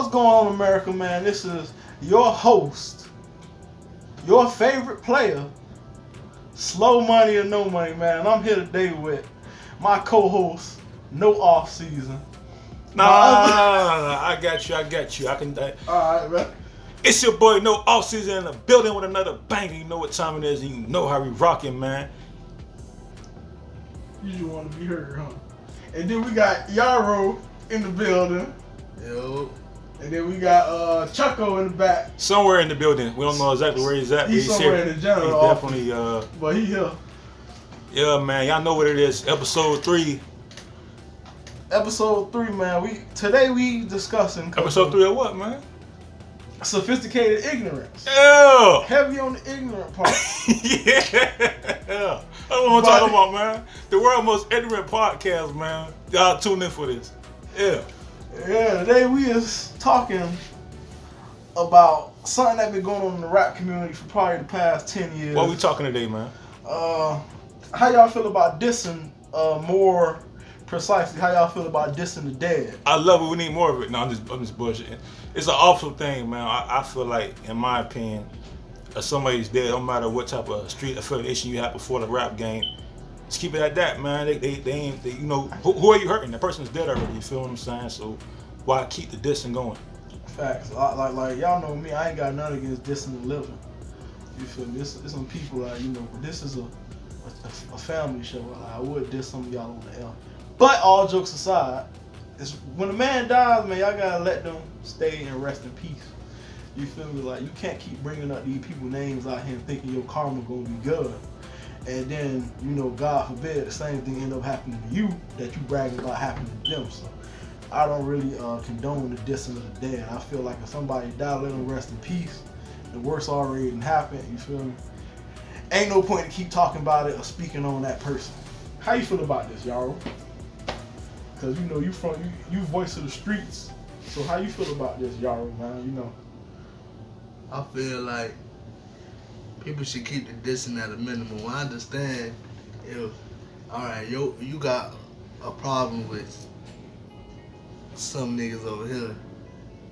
What's going on, America, man? This is your host, your favorite player, Slow Money or No Money, man. I'm here today with my co-host, No Off Season. Nah, I got you. I can. All right, man. It's your boy No Off Season in the building with another banger. You know what time it is, and you know how we rocking, man. You just want to be heard, huh? And then we got Yaro in the building. Yo. And then we got Chucko in the back. Somewhere in the building. We don't know exactly where he's at. He's but somewhere here. in the general He's office. definitely. But he here. Yeah, man. Y'all know what it is. Episode 3. Episode 3, man. Today we discussing Episode 3 of what, man? sophisticated ignorance. Yeah. Heavy on the ignorant part. Yeah. That's what I'm talking about, man. The world's most ignorant podcast, man. Y'all tune in for this. Yeah. Yeah, today we is talking about something that's been going on in the rap community for probably the past 10 years. What we talking today, man? How y'all feel about dissing, more precisely, how y'all feel about dissing the dead? I love it. We need more of it. No, I'm just bullshitting. It's an awful thing, man. I feel like, in my opinion, if somebody's dead, no matter what type of street affiliation you have before the rap game, just keep it at that, man. They ain't, you know, who are you hurting? That person's dead already, you feel what I'm saying? So why keep the dissing going? Facts. Like y'all know me, I ain't got nothing against dissing the living. You feel me? There's some people like, you know, this is a family show. I would diss some of y'all on the L. But all jokes aside, it's when a man dies, man, y'all gotta let them stay and rest in peace. You feel me? Like, you can't keep bringing up these people's names out here and thinking your karma gonna be good. And then, you know, God forbid, the same thing end up happening to you that you bragging about happening to them. So I don't really condone the dissing of the dead. I feel like if somebody died, let them rest in peace. The worst already done happened, you feel me? Ain't no point to keep talking about it or speaking on that person. How you feel about this, Yaro? Because, you know, you voice of the streets. So how you feel about this, Yaro, man? You know. I feel like people should keep the dissing at a minimum. I understand if, alright, you got a problem with some niggas over here,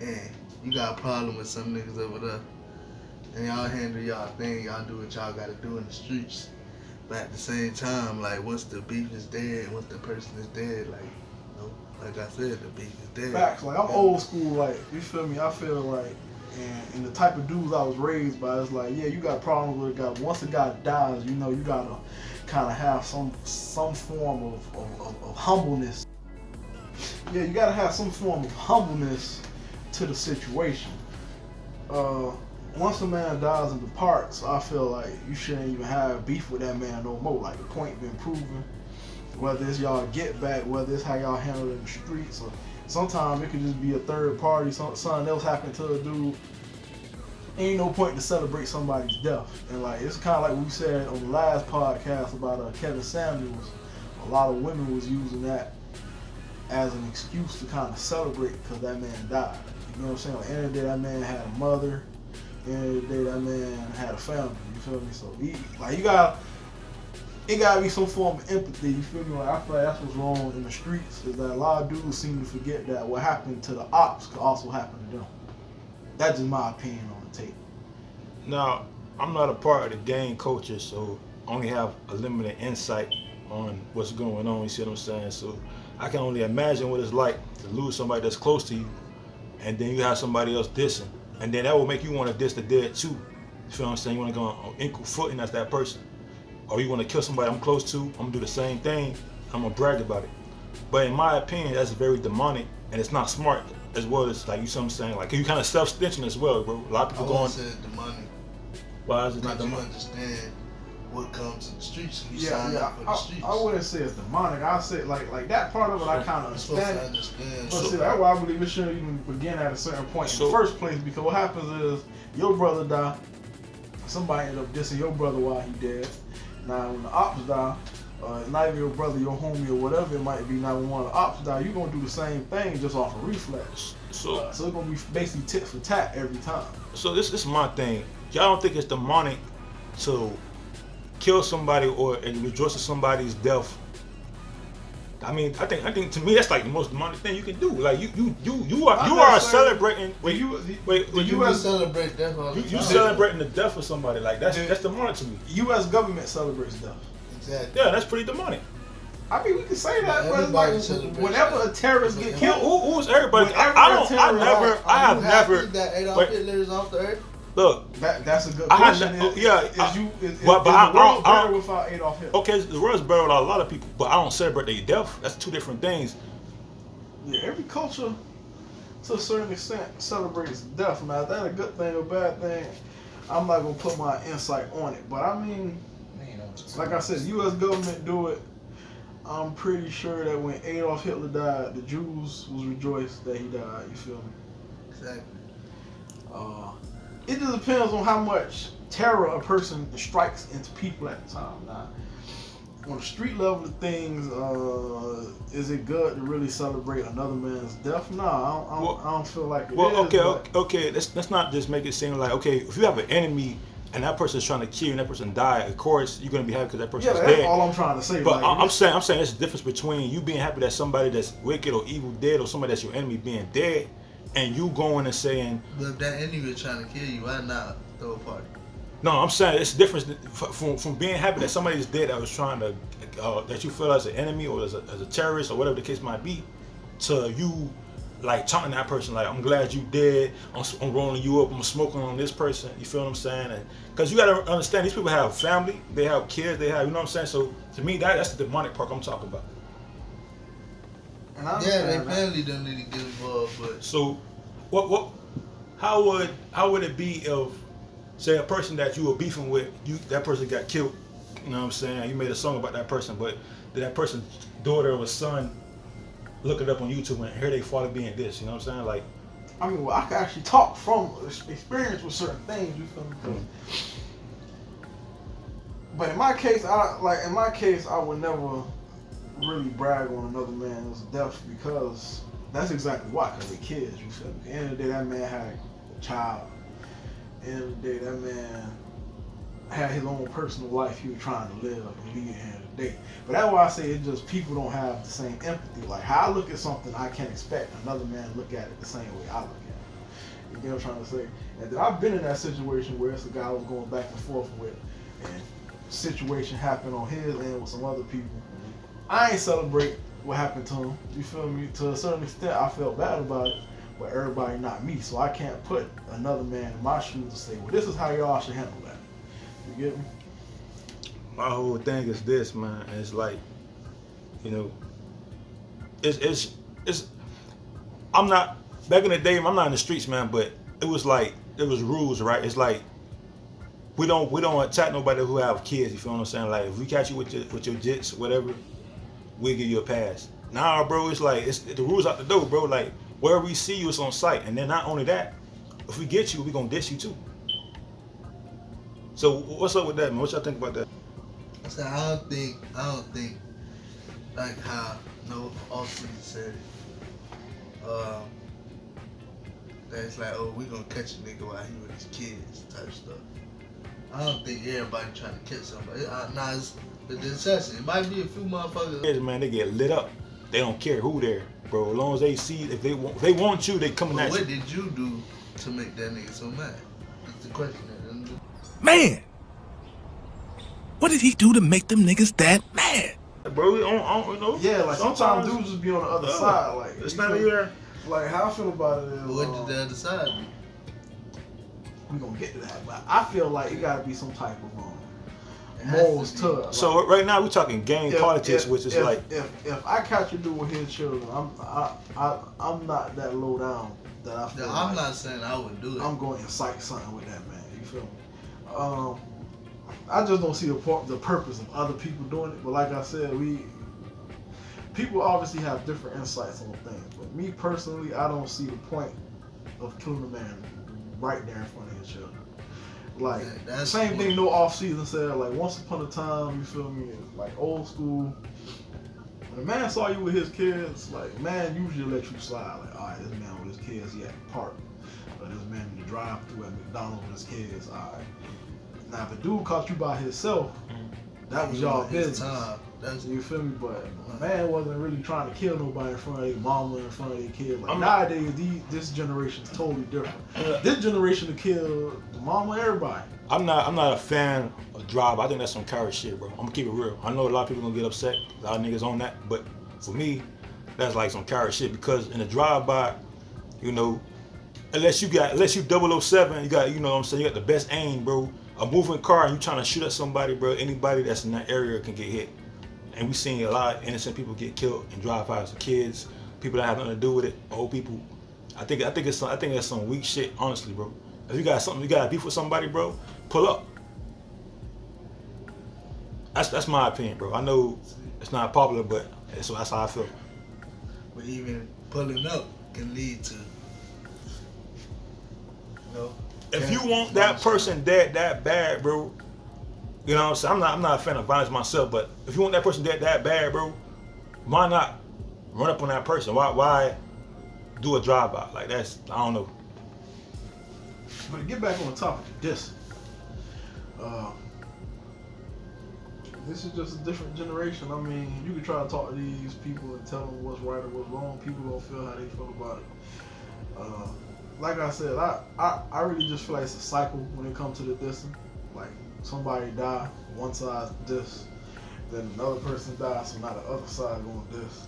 and you got a problem with some niggas over there, and y'all handle y'all thing, y'all do what y'all gotta do in the streets. But at the same time, like, once the beef is dead, once the person is dead, like, you know, like I said, the beef is dead. Facts. Like, I'm old school, like, you feel me? I feel like, and the type of dudes I was raised by, it's like, yeah, you got problems with a guy. Once a guy dies, you know, you gotta kind of have some form of humbleness. Yeah, you gotta have some form of humbleness to the situation. Once a man dies and departs, I feel like you shouldn't even have beef with that man no more. Like, the point been proven. Whether it's y'all get back, whether it's how y'all handle it in the streets, or sometimes it could just be a third party, something else happened to a dude. Ain't no point to celebrate somebody's death. And like, it's kind of like we said on the last podcast about Kevin Samuels. A lot of women was using that as an excuse to kind of celebrate because that man died. You know what I'm saying? At the end of the day, that man had a mother. At the end of the day, that man had a family. You feel me? So it gotta be some form of empathy. You feel me? Like, I feel like that's what's wrong in the streets, is that a lot of dudes seem to forget that what happened to the ops could also happen to them. That's just my opinion on the tape. Now, I'm not a part of the gang culture, so I only have a limited insight on what's going on. You see what I'm saying? So I can only imagine what it's like to lose somebody that's close to you, and then you have somebody else dissing, and then that will make you want to diss the dead too. You feel what I'm saying? You want to go on equal footing as that person. Or you want to kill somebody I'm close to, I'm going to do the same thing, I'm going to brag about it. But in my opinion, that's very demonic, and it's not smart, as well as, like, you see what I'm saying? Like, you kind of self-stitching as well, bro. A lot of people I going... say demonic. Why is it not Because you demonic? understand what comes in the streets. You Yeah, sign up for the streets. I wouldn't say it's demonic. I say like that part of it I kind of You're supposed to understand. understand. But see, that's why I believe it shouldn't even begin at a certain point in the first place, because what happens is your brother die, somebody end up dissing your brother while he dead. Now when the ops die, not even your brother, your homie, or whatever it might be, now when one of the ops die, you're gonna do the same thing just off a reflex. So it's gonna be basically tit for tat every time. So this is my thing. Y'all don't think it's demonic to kill somebody or rejoice at somebody's death I mean, I think to me that's like the most demonic thing you can do. Like you are celebrating. The You U.S. celebrate death all the time. You celebrating the death of somebody. Like that's demonic to me. U.S. government celebrates death. Exactly. Yeah, that's pretty demonic. I mean, we can say that, but it's Everybody like celebrates whenever a terrorist get killed, Who's everybody? Whenever I have never. That Adolf Hitler is off the earth. Look, that's a good I question. had- Is but the I world better don't- without Adolf Hitler? okay, the world's better with a lot of people, but I don't celebrate their death. That's two different things. Yeah, every culture, to a certain extent, celebrates death. Now, is that a good thing or bad thing? I'm not gonna put my insight on it, but I mean, like I said, U.S. government do it. I'm pretty sure that when Adolf Hitler died, the Jews was rejoiced that he died. You feel me? Exactly. It just depends on how much terror a person strikes into people at the time. Now, on the street level of things, is it good to really celebrate another man's death? No, I don't feel like it is. Okay. Let's not just make it seem like, okay, if you have an enemy and that person's trying to kill you and that person died, of course you're gonna be happy because that person's that's dead. all I'm trying to say. But like, I'm saying there's a difference between you being happy that somebody that's wicked or evil dead, or somebody that's your enemy being dead, and you going and saying. But if that enemy is trying to kill you, why not throw a party? No, I'm saying it's different from being happy that somebody's dead that was trying to that you feel as an enemy or as a terrorist or whatever the case might be, to you like taunting that person like, I'm glad you dead, I'm rolling you up, I'm smoking on this person. You feel what I'm saying? And because you gotta understand, these people have family, they have kids, they have, you know what I'm saying. So to me, that's the demonic part I'm talking about. And I Yeah, understand they that. family don't need to get involved, but So, how would it be if, say, a person that you were beefing with, that person got killed? You know what I'm saying? You made a song about that person, but did that person's daughter or son look it up on YouTube and hear their father being this? You know what I'm saying? Like, I mean, well, I can actually talk from experience with certain things. You feel me? But in my case, I would never really brag on another man's death, because that's exactly why. Because they're kids. You feel me? At the end of the day, that man had a child. At the end of the day, that man had his own personal life he was trying to live and lead at the end of the day. But that's why I say it's just people don't have the same empathy. Like, how I look at something, I can't expect another man to look at it the same way I look at it. You get what I'm trying to say? And then I've been in that situation where it's a guy I was going back and forth with, and situation happened on his end with some other people. I ain't celebrate what happened to him. You feel me? To a certain extent, I felt bad about it, but everybody not me. So I can't put another man in my shoes and say, well, this is how y'all should handle that. You get me? my whole thing is this, man. It's like, you know, it's I'm not, back in the day, I'm not in the streets, man, but it was like, there was rules, right? It's like, we don't attack nobody who have kids, you feel what I'm saying? Like, if we catch you with your jits, whatever, we'll give you a pass. Nah, bro, it's like, the rules out the door, bro. Like, wherever we see you, it's on sight. And then not only that, if we get you, we gonna diss you too. So what's up with that, man? What y'all think about that? I said I don't think like how Austin said it. That it's like, oh, we gonna catch a nigga while he with his kids type stuff. I don't think everybody trying to catch somebody. Nah, it's the exception. It might be a few motherfuckers. Kids, man, they get lit up. They don't care who they're, bro. As long as they see, if they want you, they coming But at you. what did you do to make that nigga so mad? That's the question. Man, what did he do to make them niggas that mad? Bro, you know. Yeah, like sometimes dudes just be on the other side. Like, it's you not feel- here. Like, how I feel about it is, What did the other side do? we gonna get to that, but I feel like it gotta be some type of It has morals to to be. it. Like, So right now we're talking gang politics, which is like, if I catch you doing with his children, I'm not that low down that I feel. No, I'm like not saying I would do it. I'm going to incite something with that man. You feel me? I just don't see the purpose of other people doing it. But like I said, people obviously have different insights on things. But me personally, I don't see the point of killing a man right there in front of his children. Like, Yeah, that's same what- thing No Off Season said, like, once upon a time, you feel me, like old school, when a man saw you with his kids, like, man usually let you slide, like, all right, this man with his kids, he at the park, or this man in the drive-thru at McDonald's with his kids, all right. Now, if a dude caught you by himself, that was y'all His business. time. That's You feel me? But a man wasn't really trying to kill nobody in front of their mama, in front of their kids. Like nowadays, this generation is totally different. This generation to kill the mama, everybody. I'm not a fan of drive. I think that's some coward shit, bro. I'm gonna keep it real. I know a lot of people gonna get upset. A lot of niggas on that, but for me, that's like some coward shit because in a drive-by, you know, unless you 007, you got, you know what I'm saying, you got the best aim, bro. A moving car and you trying to shoot at somebody, bro. Anybody that's in that area can get hit. And we seen a lot of innocent people get killed in drive-bys. Kids, people that have nothing to do with it, old people. I think that's some weak shit, honestly, bro. If you got something, you got beef with somebody, bro, pull up. That's my opinion, bro. I know it's not popular, but that's how I feel. But even pulling up can lead to, you know. If you want that person dead that bad, bro, you know what I'm saying? I'm not a fan of violence myself, but if you want that person dead that bad, bro, why not run up on that person? Why do a drive-by? Like I don't know. But to get back on the topic of this, this is just a different generation. I mean, you can try to talk to these people and tell them what's right or what's wrong. People don't feel how they feel about it. Like I said, I really just feel like it's a cycle when it comes to the dissing. Like somebody die, one side diss, then another person dies, so now the other side going diss.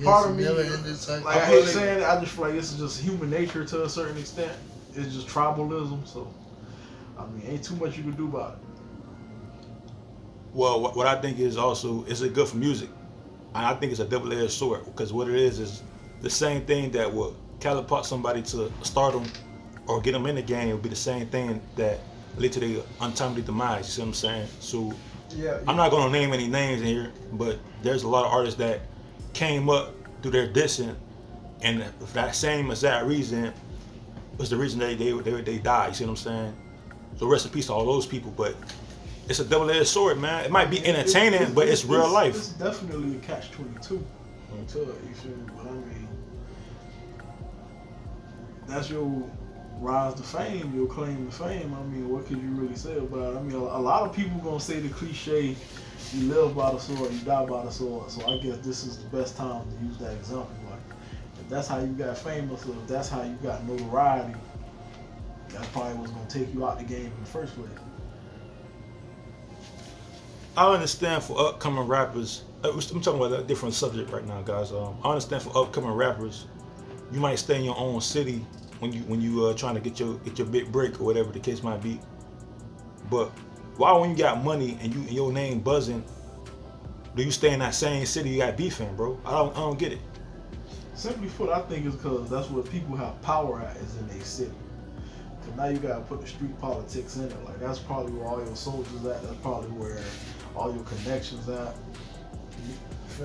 Part of me, like I hate saying it, I just feel like this is just human nature to a certain extent. It's just tribalism, so I mean, ain't too much you can do about it. Well, what I think is also, is it good for music? And I think it's a double-edged sword, because what it is the same thing that will catapult somebody to stardom or get them in the game would be the same thing that lead to their untimely demise. You see what I'm saying? So yeah. I'm not gonna name any names in here, but there's a lot of artists that came up through their dissing, and for that same exact reason was the reason they died. You see what I'm saying? So rest in peace to all those people, but it's a double-edged sword, man. It might be entertaining, but it's real life. It's definitely a catch-22 to it, you feel me? But I mean, that's your rise to fame, your claim to fame. I mean, what could you really say about it? I mean, a lot of people gonna say the cliche, you live by the sword, you die by the sword. So I guess this is the best time to use that example. Like, if that's how you got famous, or if that's how you got notoriety, that's probably what's gonna take you out the game in the first place. I understand for upcoming rappers, I'm talking about a different subject right now, guys. I understand for upcoming rappers, you might stay in your own city when you trying to get your big break or whatever the case might be. But why, when you got money and your name buzzing, do you stay in that same city you got beef in, bro? I don't get it. Simply put, I think it's because that's what people have power at, is in their city. Cause now you gotta put the street politics in it. Like, that's probably where all your soldiers at. That's probably where all your connections at.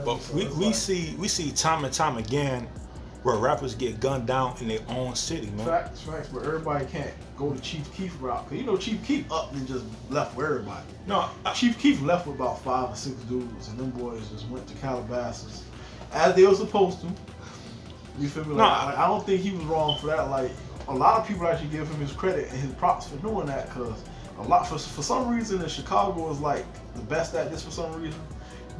But so we see time and time again where rappers get gunned down in their own city, man. Facts, but everybody can't go the Chief Keef route. Cause you know Chief Keef up and just left with everybody. No, Chief Keef left with about 5 or 6 dudes, and them boys just went to Calabasas as they were supposed to. You feel me? Like, I don't think he was wrong for that. Like, a lot of people actually give him his credit and his props for doing that, cause for some reason in Chicago is like the best at this. For some reason,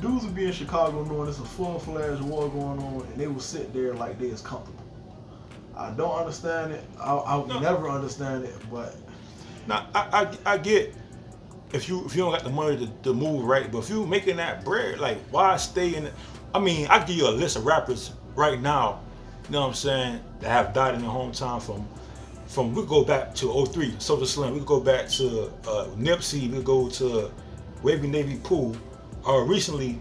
dudes would be in Chicago knowing there's a full-fledged war going on, and they will sit there like they is comfortable. I don't understand it. I would never understand it, but now I get if you don't got the money to move, right, but if you making that bread, like, why stay in it? I mean, I give you a list of rappers right now, you know what I'm saying, that have died in their hometown from we go back to 03, Soulja Slim, we could go back to Nipsey, we could go to Wavy Navy Pool, or recently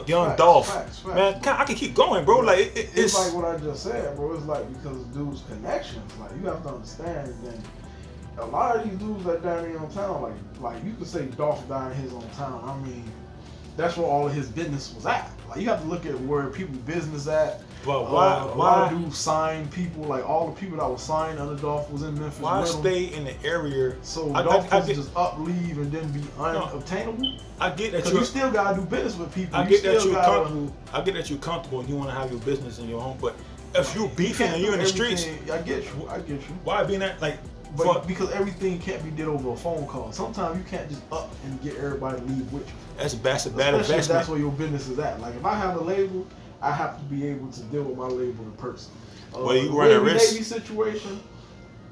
Young Dolph. Man, I can keep going, bro. Like it's like what I just said, bro. It's like because of dudes' connections. Like, you have to understand that a lot of these dudes that died in their own town, like you could say Dolph died in his own town. I mean, that's where all of his business was at. Like, you have to look at where people's business at. But a lot of dudes signed people, like all the people that were signed under Dolph was in Memphis. Why stay in the area? So Dolph doesn't just up, leave, and then be unobtainable? I get that you still gotta do business with people. I get that you're comfortable. I get that you're comfortable and you want to have your business in your home. But if you're beefing and you're in the streets, I get you. Why being that? Like, But because everything can't be did over a phone call. Sometimes you can't just up and get everybody to leave with you. That's a bad Especially investment. if that's where your business is at. Like if I have a label, I have to be able to deal with my label in person. Well, you run a risk. Navy situation,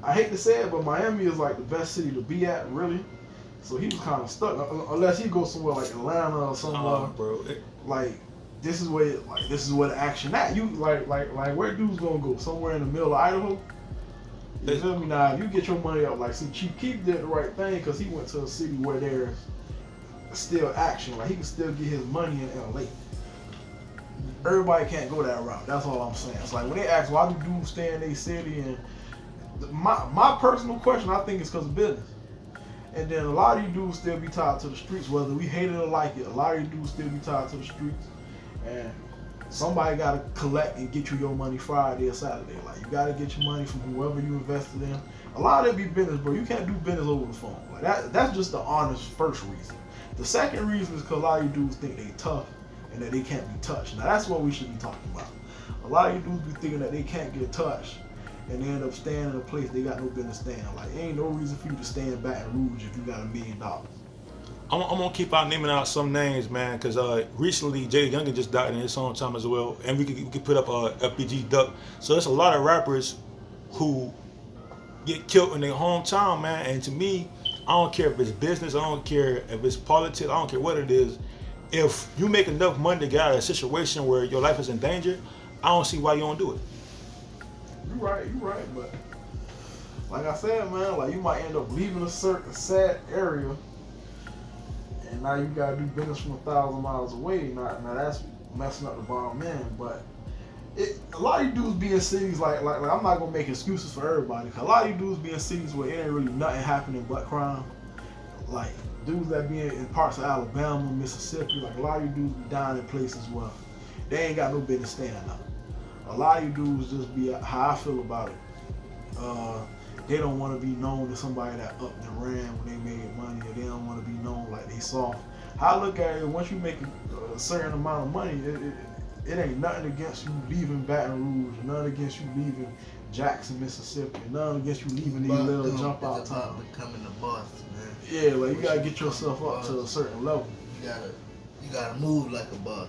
I hate to say it, but Miami is like the best city to be at, really. So he was kind of stuck, unless he goes somewhere like Atlanta or somewhere. Bro. Like this is where the action at. You like where dudes gonna go? Somewhere in the middle of Idaho. You feel me? Now, if you get your money up, like, see, Chief Keef did the right thing because he went to a city where there's still action. Like, he can still get his money in LA. Everybody can't go that route. That's all I'm saying. It's like, when they ask, why do dudes stay in their city? And my personal question, I think, is because of business. And then a lot of you dudes still be tied to the streets, whether we hate it or like it. A lot of you dudes still be tied to the streets. And somebody got to collect and get you your money Friday or Saturday. Like, you got to get your money from whoever you invested in. A lot of it be business, bro. You can't do business over the phone. Like that's just the honest first reason. The second reason is because a lot of you dudes think they tough and that they can't be touched. Now, that's what we should be talking about. A lot of you dudes be thinking that they can't get touched and they end up staying in a place they got no business staying. Like, ain't no reason for you to stay in Baton Rouge if you got $1 million. I'm gonna keep on naming out some names, man, because recently Jay Youngin just died in his own time as well, and we could put up FBG Duck. So there's a lot of rappers who get killed in their hometown, man. And to me, I don't care if it's business, I don't care if it's politics, I don't care what it is. If you make enough money to get out of a situation where your life is in danger, I don't see why you don't do it. You right, but like I said, man, like you might end up leaving a certain sad area. And now you gotta do business from 1,000 miles away. Now that's messing up the bottom end. But a lot of you dudes be in cities like I'm not gonna make excuses for everybody. Cause a lot of you dudes be in cities where it ain't really nothing happening but crime. Like dudes that be in parts of Alabama, Mississippi. Like a lot of you dudes be down in places where they ain't got no business staying up. A lot of you dudes just be how I feel about it. They don't want to be known as somebody that up and ran when they made money, or they don't want to be known like they soft. How I look at it, once you make a certain amount of money, it ain't nothing against you leaving Baton Rouge, nothing against you leaving Jackson, Mississippi, nothing against you leaving these little jump out towns. Becoming a boss, man. Yeah, like you gotta get yourself up to a certain level. You gotta move like a boss.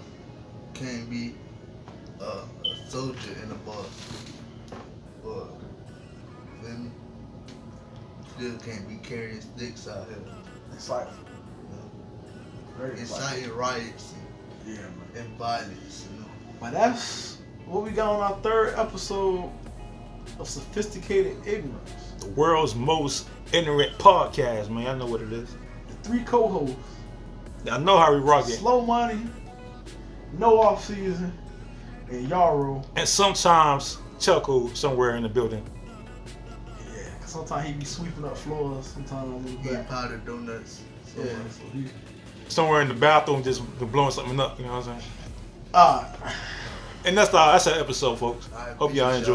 Can't be a soldier and a boss. Or then still can't be carrying sticks out here. Exciting. Inciting riots man. And violence, you know. But that's what we got on our third episode of Sophisticated Ignorance. The world's most ignorant podcast, man. I know what it is. The 3 co-hosts. I know how we rock it. Slow Money, No Off Season, and Yaro. And sometimes Chuckle somewhere in the building. Yeah, sometimes he be sweeping up floors. Sometimes he Eating powdered donuts. Yeah, so he. Somewhere in the bathroom just blowing something up, you know what I'm saying? Alright. And that's our episode, folks. Hope y'all enjoy.